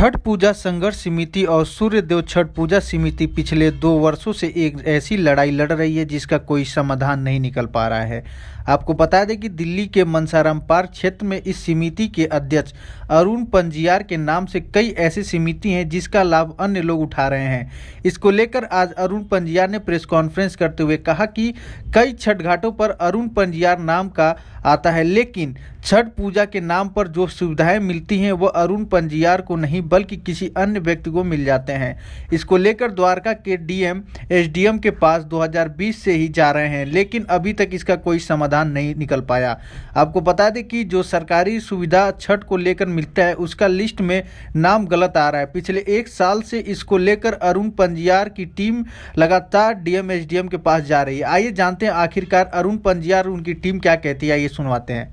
छठ पूजा संघर्ष समिति और सूर्यदेव छठ पूजा समिति पिछले 2 वर्षों से एक ऐसी लड़ाई लड़ रही है जिसका कोई समाधान नहीं निकल पा रहा है। आपको बता दें कि दिल्ली के मनसाराम पार्क क्षेत्र में इस समिति के अध्यक्ष अरुण पंजियार के नाम से कई ऐसी समिति हैं जिसका लाभ अन्य लोग उठा रहे हैं। इसको लेकर आज अरुण पंजियार ने प्रेस कॉन्फ्रेंस करते हुए कहा कि कई छठ घाटों पर अरुण पंजियार नाम का आता है, लेकिन छठ पूजा के नाम पर जो सुविधाएं मिलती हैं वह अरुण पंजियार को नहीं बल्कि किसी अन्य व्यक्ति को मिल जाते हैं। इसको लेकर द्वारका के डीएम एसडीएम के पास 2020 से ही जा रहे हैं, लेकिन अभी तक इसका कोई समाधान नहीं निकल पाया। आपको बता दें कि जो सरकारी सुविधा छठ को लेकर मिलता है उसका लिस्ट में नाम गलत आ रहा है। पिछले 1 साल से इसको लेकर अरुण पंजियार की टीम लगातार डीएम एसडीएम के पास जा रही है। आइए जानते हैं आखिरकार अरुण पंजियार उनकी टीम क्या कहती है, ये सुनवाते हैं।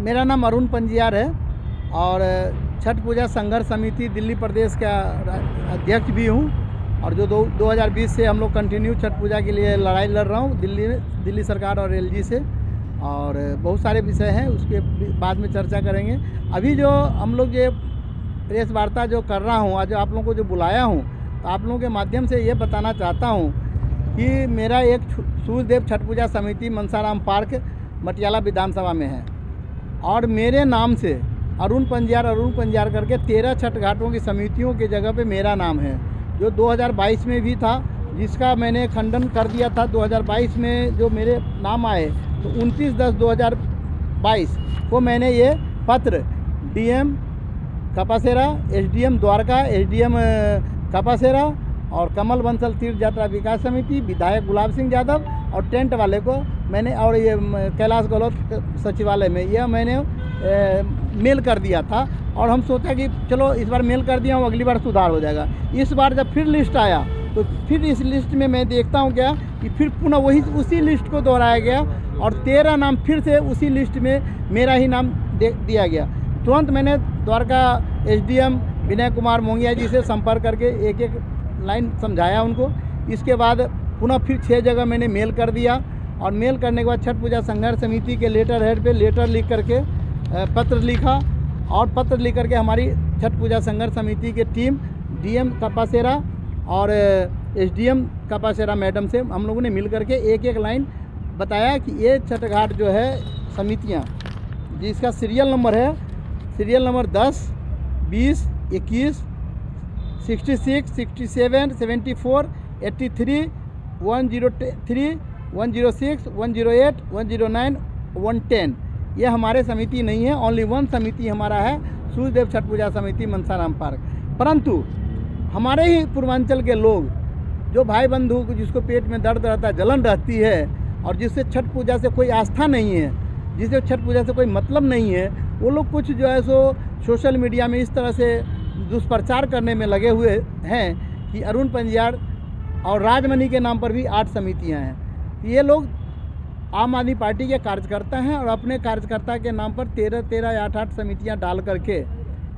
मेरा नाम अरुण पंजियार है और छठ पूजा संघर्ष समिति दिल्ली प्रदेश का अध्यक्ष भी हूँ और जो 2020 से हम लोग कंटिन्यू छठ पूजा के लिए लड़ाई लड़ रहा हूँ दिल्ली सरकार और एलजी से, और बहुत सारे विषय हैं उसके बाद में चर्चा करेंगे। अभी जो हम लोग ये प्रेस वार्ता जो कर रहा हूँ, आज आप लोगों को जो बुलाया हूँ, तो आप लोगों के माध्यम से ये बताना चाहता हूँ कि मेरा एक सूर्यदेव छठ पूजा समिति मनसाराम पार्क मटियाला विधानसभा में है और मेरे नाम से अरुण पंजियार करके 13 छठ घाटों की समितियों की जगह पे मेरा नाम है, जो 2022 में भी था, जिसका मैंने खंडन कर दिया था। 2022 में जो मेरे नाम आए तो 29/10/2022 को मैंने ये पत्र डीएम कपासेरा, एसडीएम द्वारका, एसडीएम कपासेरा और कमल बंसल तीर्थ यात्रा विकास समिति, विधायक गुलाब सिंह यादव और टेंट वाले को मैंने, और ये कैलाश गहलोत सचिवालय में यह मैंने मेल कर दिया था। और हम सोचा कि चलो इस बार मेल कर दिया हूँ, अगली बार सुधार हो जाएगा। इस बार जब फिर लिस्ट आया तो फिर इस लिस्ट में मैं देखता हूँ क्या कि फिर पुनः वही उसी लिस्ट को दोहराया गया और 13 नाम फिर से उसी लिस्ट में मेरा ही नाम दिया गया। तुरंत मैंने द्वारका एसडीएम विनय कुमार मोंगिया जी से संपर्क करके एक एक लाइन समझाया उनको। इसके बाद पुनः फिर 6 जगह मैंने मेल कर दिया और मेल करने के बाद छठ पूजा संघर्ष समिति के लेटर हेड पे लेटर लिख करके पत्र लिखा और पत्र लिख करके हमारी छठ पूजा संघर्ष समिति की टीम डीएम कपासेरा और एसडीएम कपासेरा मैडम से हम लोगों ने मिल करके एक एक लाइन बताया कि ये छठ घाट जो है समितियाँ, जिसका सीरियल नंबर है 10, 20, 21, 66, 67, 74, 83, 103, 106, 108, 109, 110 ये हमारे समिति नहीं है। ओनली 1 समिति हमारा है, सूर्यदेव छठ पूजा समिति मनसाराम पार्क। परंतु हमारे ही पूर्वांचल के लोग, जो भाई बंधु जिसको पेट में दर्द रहता है, जलन रहती है और जिससे छठ पूजा से कोई आस्था नहीं है, जिससे छठ पूजा से कोई मतलब नहीं है, वो लोग कुछ जो है सो सोशल मीडिया में इस तरह से दुष्प्रचार करने में लगे हुए हैं कि अरुण पंजियार और राजमणि के नाम पर भी 8 समितियां हैं। ये लोग आम आदमी पार्टी के कार्यकर्ता हैं और अपने कार्यकर्ता के नाम पर 13 या 8 समितियां डाल करके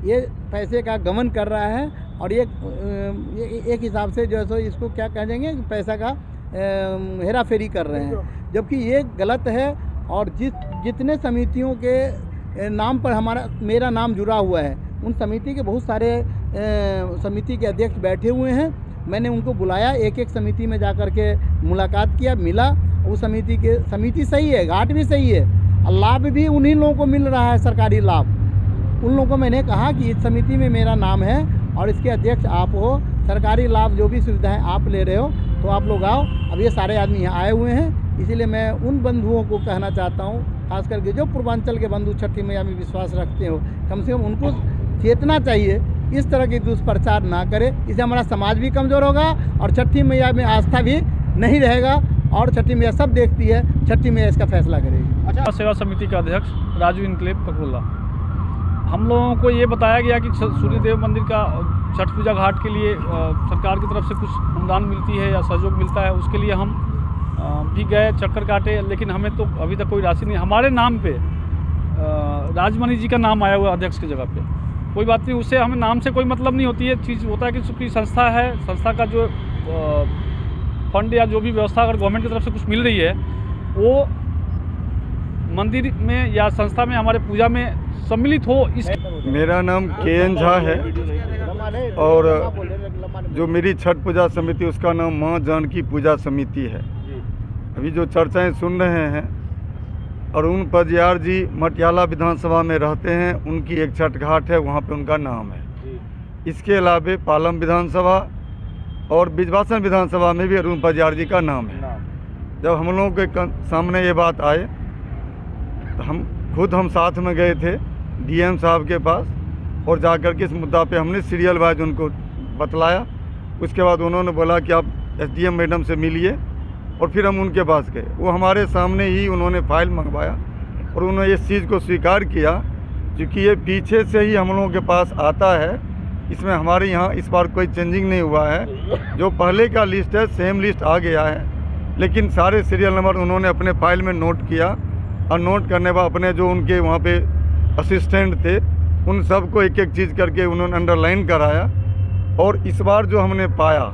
ये पैसे का गमन कर रहा है और ये एक हिसाब से जो है सो इसको क्या कह देंगे, पैसा का हेरा फेरी कर रहे हैं, जबकि ये गलत है। और जितने समितियों के नाम पर मेरा नाम जुड़ा हुआ है, उन समिति के बहुत सारे समिति के अध्यक्ष बैठे हुए हैं। मैंने उनको बुलाया, एक एक समिति में जाकर के मुलाकात किया, मिला। वो समिति सही है, घाट भी सही है, लाभ भी उन्हीं लोगों को मिल रहा है, सरकारी लाभ। उन लोगों को मैंने कहा कि इस समिति में मेरा नाम है और इसके अध्यक्ष आप हो, सरकारी लाभ जो भी सुविधाएं आप ले रहे हो तो आप लोग आओ। अब ये सारे आदमी यहाँ आए हुए हैं, इसीलिए मैं उन बंधुओं को कहना चाहता हूँ, खास करके जो पूर्वांचल के बंधु छठी मैया में विश्वास रखते हो, कम से कम उनको चेतना चाहिए, इस तरह की दुष्प्रचार ना करे। इससे हमारा समाज भी कमज़ोर होगा और छठी मैया में आस्था भी नहीं रहेगा और छठी मैया सब देखती है, छठी मैया इसका फैसला करेगी। अच्छा, सेवा समिति का अध्यक्ष राजू इनक्लेव पकरुल्ला। हम लोगों को ये बताया गया कि सूर्यदेव मंदिर का छठ पूजा घाट के लिए सरकार की तरफ से कुछ अनुदान मिलती है या सहयोग मिलता है, उसके लिए हम भी गए, चक्कर काटे, लेकिन हमें तो अभी तक कोई राशि नहीं। हमारे नाम पे राजमणि जी का नाम आया हुआ अध्यक्ष की जगह पे, कोई बात नहीं, उससे हमें नाम से कोई मतलब नहीं होती है। चीज़ होता है कि चूँकि संस्था है, संस्था का जो फंड या जो भी व्यवस्था अगर गवर्नमेंट की तरफ से कुछ मिल रही है, वो मंदिर में या संस्था में हमारे पूजा में सम्मिलित हो। इस मेरा नाम KN झा है और जो मेरी छठ पूजा समिति उसका नाम माँ जानकी पूजा समिति है। अभी जो चर्चाएं सुन रहे हैं, अरुण पजियार जी मटियाला विधानसभा में रहते हैं, उनकी एक छठ घाट है, वहाँ पे उनका नाम है। इसके अलावे पालम विधानसभा और बिजवासन विधानसभा में भी अरुण पजियार जी का नाम है। जब हम लोगों के सामने ये बात आए तो हम साथ में गए थे DM साहब के पास और जाकर के इस मुद्दा पे हमने सीरियल वाइज उनको बतलाया। उसके बाद उन्होंने बोला कि आप SDM मैडम से मिलिए और फिर हम उनके पास गए। वो हमारे सामने ही उन्होंने फाइल मंगवाया और उन्होंने इस चीज़ को स्वीकार किया, क्योंकि ये पीछे से ही हम लोगों के पास आता है। इसमें हमारे यहाँ इस बार कोई चेंजिंग नहीं हुआ है। जो पहले का लिस्ट है सेम लिस्ट आ गया है, लेकिन सारे सीरियल नंबर उन्होंने अपने फाइल में नोट किया और नोट करने बाद अपने जो उनके वहाँ पे असिस्टेंट थे उन सबको एक एक चीज़ करके उन्होंने अंडरलाइन कराया। और इस बार जो हमने पाया,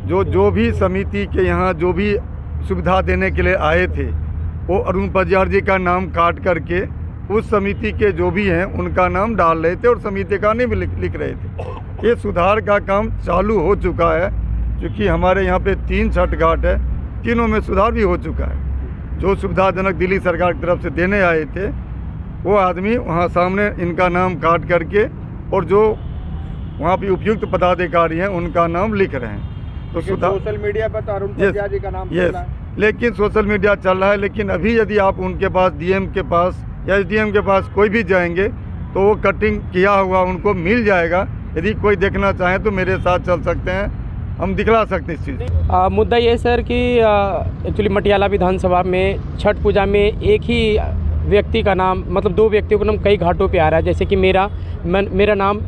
जो भी समिति के यहाँ जो भी सुविधा देने के लिए आए थे, वो अरुण पजियार जी का नाम काट करके उस समिति के जो भी हैं उनका नाम डाल रहे थे और समिति का नहीं भी लिख रहे थे। ये सुधार का काम चालू हो चुका है, क्योंकि हमारे यहाँ पे 3 छठ घाट है, तीनों में सुधार भी हो चुका है। जो सुविधाजनक दिल्ली सरकार की तरफ से देने आए थे वो आदमी वहाँ सामने इनका नाम काट करके और जो वहाँ पे उपयुक्त पदाधिकारी हैं उनका नाम लिख रहे हैं। तो सोशल मीडिया पर तो अरुण पजियार जी का नाम चल रहा है। लेकिन सोशल मीडिया चल रहा है, लेकिन अभी यदि आप उनके पास DM के पास या SDM के पास कोई भी जाएंगे तो वो कटिंग किया हुआ उनको मिल जाएगा। यदि कोई देखना चाहे तो मेरे साथ चल सकते हैं, हम दिखला सकते हैं इस चीज़। मुद्दा ये सर कि एक्चुअली मटियाला विधानसभा में छठ पूजा में एक ही व्यक्ति का नाम, मतलब 2 व्यक्तियों का नाम कई घाटों पे आ रहा है। जैसे कि मेरा नाम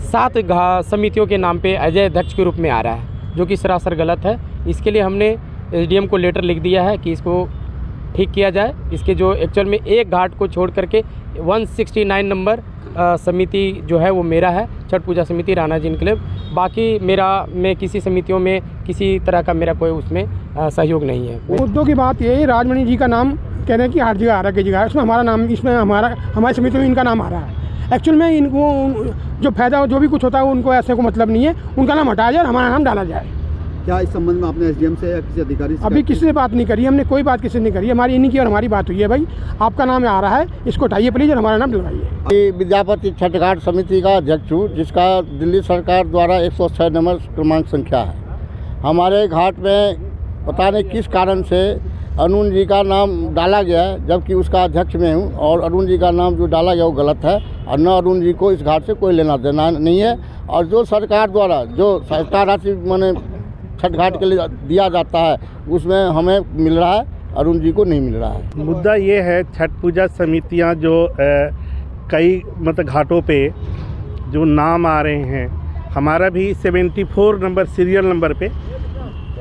7 समितियों के नाम पे अजय अध्यक्ष के रूप में आ रहा है, जो कि सरासर गलत है। इसके लिए हमने SDM को लेटर लिख दिया है कि इसको ठीक किया जाए। इसके जो एक्चुअल में एक घाट को छोड़ करके 169 नंबर समिति जो है वो मेरा है, छठ पूजा समिति राणा जी इनक्लेव। बाकी मैं किसी समितियों में किसी तरह का मेरा कोई उसमें सहयोग नहीं है। मुद्दों की बात ये है, राजमणि जी का नाम कह रहे हैं कि हर जगह आ रहा है, कई जगह इसमें हमारा नाम, इसमें हमारी समिति में इनका नाम आ रहा है। एक्चुअल में इनको जो फायदा जो भी कुछ होता है उनको ऐसे को मतलब नहीं है, उनका नाम हटाया जाए और हमारा नाम डाला जाए। क्या इस संबंध में आपने SDM से या किसी अधिकारी से? अभी किसी से बात नहीं करी, हमने कोई बात किसी से नहीं करी। हमारी इन्हीं की और हमारी बात हुई है, भाई आपका नाम आ रहा है, इसको हटाइए प्लीज और हमारा नाम डलवाइए। विद्यापति छठ घाट समिति का अध्यक्ष हूँ, जिसका दिल्ली सरकार द्वारा 106 नंबर क्रमांक संख्या है। हमारे घाट में पता नहीं किस कारण से अरुण जी का नाम डाला गया है, जबकि उसका अध्यक्ष मैं हूँ, और अरुण जी का नाम जो डाला गया वो गलत है और न अरुण जी को इस घाट से कोई लेना देना नहीं है। और जो सरकार द्वारा जो सहायता राशि मैंने छठ घाट के लिए दिया जाता है उसमें हमें मिल रहा है, अरुण जी को नहीं मिल रहा है। मुद्दा ये है, छठ पूजा समितियां जो कई मतलब घाटों पे जो नाम आ रहे हैं, हमारा भी 74 नंबर सीरियल नंबर पे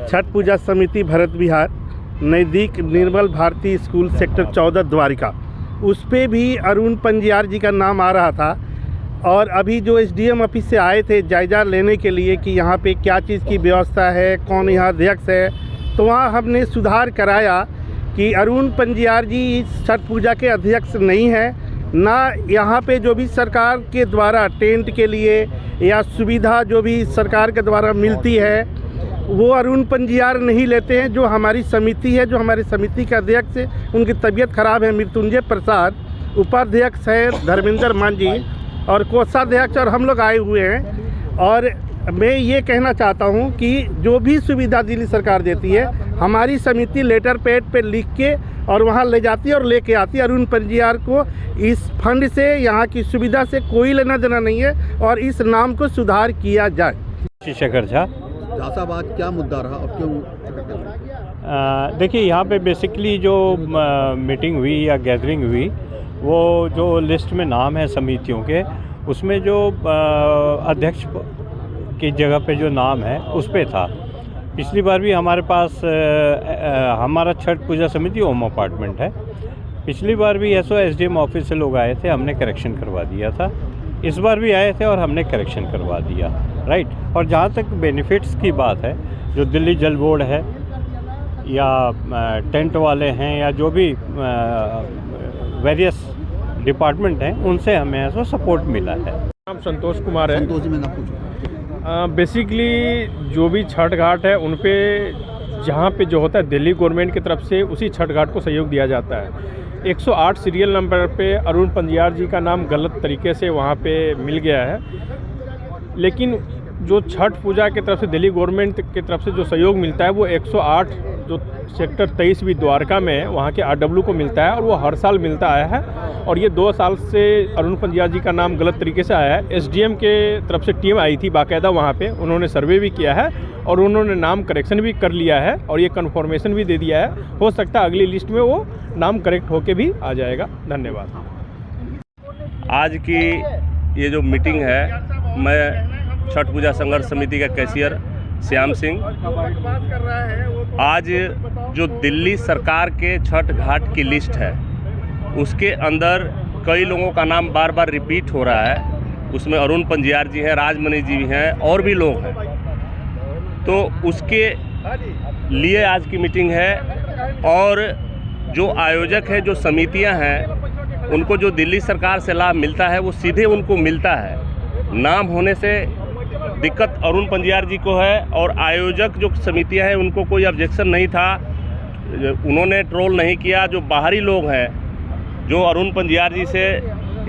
छठ पूजा समिति भरत विहार नज़दीक निर्मल भारती स्कूल सेक्टर 14 द्वारिका, उस पर भी अरुण पजियार जी का नाम आ रहा था। और अभी जो SDM ऑफिस से आए थे जायजा लेने के लिए कि यहाँ पे क्या चीज़ की व्यवस्था है, कौन यहाँ अध्यक्ष है, तो वहाँ हमने सुधार कराया कि अरुण पजियार जी इस छठ पूजा के अध्यक्ष नहीं है, ना यहाँ पे जो भी सरकार के द्वारा टेंट के लिए या सुविधा जो भी सरकार के द्वारा मिलती है वो अरुण पजियार नहीं लेते हैं। जो हमारी समिति है, जो हमारे समिति के अध्यक्ष है, उनकी तबीयत खराब है, मृत्युंजय प्रसाद, उपाध्यक्ष है धर्मेंद्र मांझी और कोषाध्यक्ष और हम लोग आए हुए हैं। और मैं ये कहना चाहता हूँ कि जो भी सुविधा दिल्ली सरकार देती है, हमारी समिति लेटर पैड पे लिख के और वहाँ ले जाती है और लेके आती है। अरुण पजियार को इस फंड से, यहाँ की सुविधा से कोई लेना देना नहीं है और इस नाम को सुधार किया जाए। शेखर झा। साहब, आज क्या मुद्दा रहा और क्यों? देखिए, यहाँ पे बेसिकली जो मीटिंग हुई या गैदरिंग हुई, वो जो लिस्ट में नाम है समितियों के, उसमें जो अध्यक्ष की जगह पे जो नाम है उस पे था। पिछली बार भी हमारे पास हमारा छठ पूजा समिति होम अपार्टमेंट है, पिछली बार भी SDM ऑफिस से लोग आए थे, हमने करेक्शन करवा दिया था। इस बार भी आए थे और हमने करेक्शन करवा दिया, राइट। और जहाँ तक बेनिफिट्स की बात है, जो दिल्ली जल बोर्ड है या टेंट वाले हैं या जो भी वेरियस डिपार्टमेंट हैं उनसे हमें ऐसा सपोर्ट मिला है। नाम संतोष कुमार है। संतोष में ना पूछो। बेसिकली जो भी छठ घाट है उन पे जहाँ पे जो होता है दिल्ली गवर्नमेंट की तरफ से उसी छठ घाट को सहयोग दिया जाता है। 108 सीरियल नंबर पे अरुण पंजियार जी का नाम गलत तरीके से वहाँ पे मिल गया है, लेकिन जो छठ पूजा की तरफ से दिल्ली गवर्नमेंट की तरफ से जो सहयोग मिलता है वो 108 जो सेक्टर 23 भी द्वारका में है वहाँ के RW को मिलता है और वो हर साल मिलता आया है। और ये 2 साल से अरुण पंजियार जी का नाम गलत तरीके से आया है। SDM के तरफ से टीम आई थी बाकायदा वहाँ पे, उन्होंने सर्वे भी किया है और उन्होंने नाम करेक्शन भी कर लिया है और ये कन्फर्मेशन भी दे दिया है। हो सकता है अगली लिस्ट में वो नाम करेक्ट होके भी आ जाएगा। धन्यवाद। आज की ये जो मीटिंग है, मैं छठ पूजा संघर्ष समिति का कैशियर श्याम सिंह, आज जो दिल्ली सरकार के छठ घाट की लिस्ट है उसके अंदर कई लोगों का नाम बार बार रिपीट हो रहा है। उसमें अरुण पंजियार जी हैं, राजमणि जी हैं और भी लोग हैं। तो उसके लिए आज की मीटिंग है और जो आयोजक है, जो समितियां हैं, उनको जो दिल्ली सरकार से लाभ मिलता है वो सीधे उनको मिलता है। नाम होने से दिक्कत अरुण पंजियार जी को है और आयोजक जो समितियां हैं उनको कोई ऑब्जेक्शन नहीं था, उन्होंने ट्रोल नहीं किया। जो बाहरी लोग हैं जो अरुण पंजियार जी से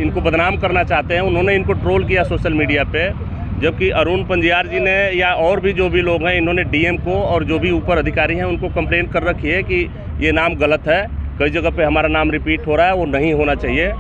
इनको बदनाम करना चाहते हैं, उन्होंने इनको ट्रोल किया सोशल मीडिया पे, जबकि अरुण पंजियार जी ने या और भी जो भी लोग हैं इन्होंने DM को और जो भी ऊपर अधिकारी हैं उनको कंप्लेन कर रखी है कि ये नाम गलत है, कई जगह पे हमारा नाम रिपीट हो रहा है, वो नहीं होना चाहिए।